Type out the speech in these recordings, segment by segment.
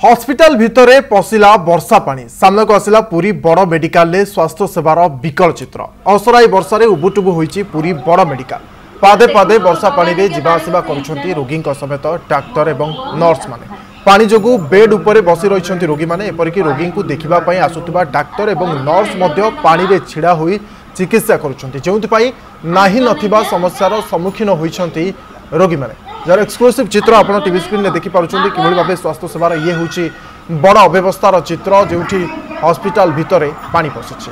Hospital भितरे पशिला वर्षा पानी सामना को आसिला पूरी बड़ मेडिकल स्वास्थ्य सेवार विकल चित्र। असराई वर्षार उबुटुबु होईची पूरी बड़ मेडिकल। पादे पादे वर्षा पानी रे जिबा आसिबा करुछंती रोगी समेत डाक्तर एवं नर्स माने। पानी जोगु बेड उपरे बसी रहिछंती रोगी माने। एपरिकी रोगी को देखिबा पई आसुतबा डाक्तर एवं नर्स मध्य पानी रे छिड़ा होई चिकित्सा करुछंती, जेउथि नाही नथिबा समस्यार सम्मुखीन होईछंती रोगी माने। जार एक्सक्लूसिव चित्र आप टीवी स्क्रीन में देखिपुं कि भाव स्वास्थ्य सेवार ये हूँ बड़ अव्यवस्थार चित्र जो हॉस्पिटल भितर पानी पशिছে।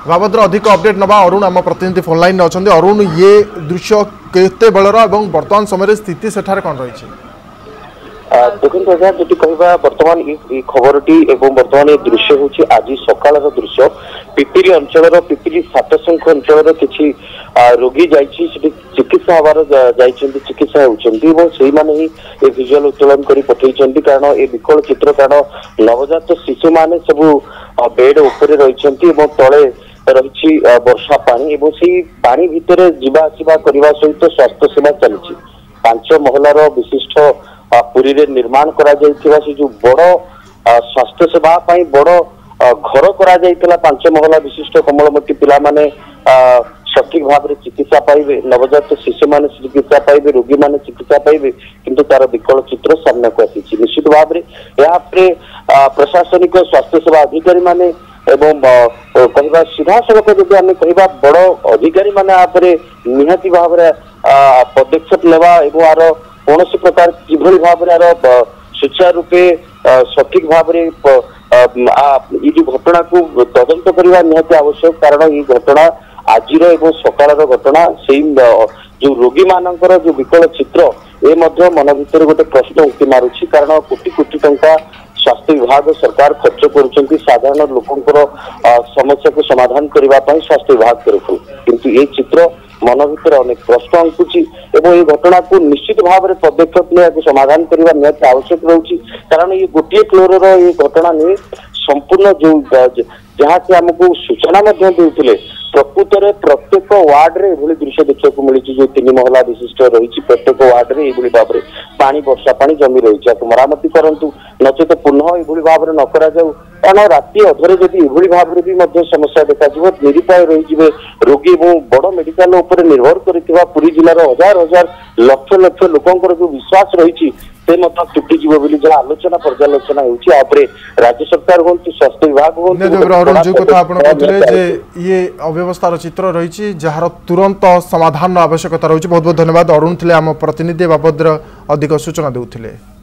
बाबद अधिक अपडेट नवा अरुण आम प्रतिनिधि फोन लाइन अच्छा। अरुण, ये दृश्य केते बेलर एवं वर्तमान समय स्थिति सेठार कौन रही? देखो आज्ञा जी कह बर्तमान खबरटी वर्तमान ये दृश्य हूँ आज सकाल दृश्य। पिपिली अंचल पिपिली सातशंख अंचल किसी रोगी चिकित्सा हबार चिकित्सा होती मैंने ही ये विजुअल उत्तोलन कर पठे, कारण ये विकल चित्र कारण नवजात शिशु मैंने सब बेड उपरे रही तले रही वर्षा पानी से पानी भितर जीवा आसवा करने सहित स्वास्थ्य सेवा चली 5 महलार विशिष्ट पुरी रे निर्माण करा जाइथिबा से जो बड़ स्वास्थ्य सेवा पाई बड़ घर करा जाइथिला 5 महला विशिष्ट कमलमती पिला माने सठिक भाव में चिकित्सा पाइबे, नवजात शिशु माने चिकित्सा पाइबे, रोगी माने चिकित्सा पाइबे, किंतु तार विकल चित्र सामना को आसी। निश्चित भाव में यहाँ प्रशासनिक स्वास्थ्य सेवा अधिकारी माने एवं कहवा सीधा सड़क जब आम कह बड़ अधिकारी माने आपरे निहाती भाव में पदक्षेप लेवा एवं आर कौन प्रकार किभली भाव में सुचारू रूपे सठिक भाव में ये जो घटना को तदंत करने निहाती आवश्यक, कारण ये घटना आज सकाल घटना से जो रोगी मानकर जो विकल चित्र ये मन भीतर गोटे प्रश्न उठी मारुछि, कारण कोटी कोटी टंका स्वास्थ्य विभाग सरकार खर्च करुछंती साधारण लोकंकर समस्या को समाधान करने स्वास्थ्य विभाग तरफ, किंतु ये चित्र मन भीतर अनेक प्रश्न अंकुची एवं ये घटना को निश्चित भाव में पदक्षेप ने समाधान करने निहाती आवश्यक रही, कारण ये गोटे फ्लोर ये घटना नहीं संपूर्ण जो जहाँ से आमको सूचना देते प्रकृत में प्रत्येक वार्ड रे एभली दृश्य देखा मिली, जो 3 महला विशिष्ट रही प्रत्येक वार्ड रे एभली भाव में पानी वर्षा पानी जमी रही मरामती करंतु नचेत पुनः एभली भाव में न करा जाऊ, कारण राति अधरे जदि एभली भाव में भी समस्या देखा निरुपाय रही रोगी और बड़ मेडिकल उपर निर्भर कर पुरी जिलार हजार हजार लक्ष लक्ष लोकंकर जो विश्वास रही तुटीजी जहाँ आलोचना पर्यालोचना होती राज्य सरकार हूँ स्वास्थ्य विभाग हूँ जो कथा ये अव्यवस्थार चित्र रही जार तुरंत समाधान आवश्यकता रही। बहुत बहुत धन्यवाद। अरुण थे आम प्रतिनिधि बाबद अधिक सूचना देउथिले।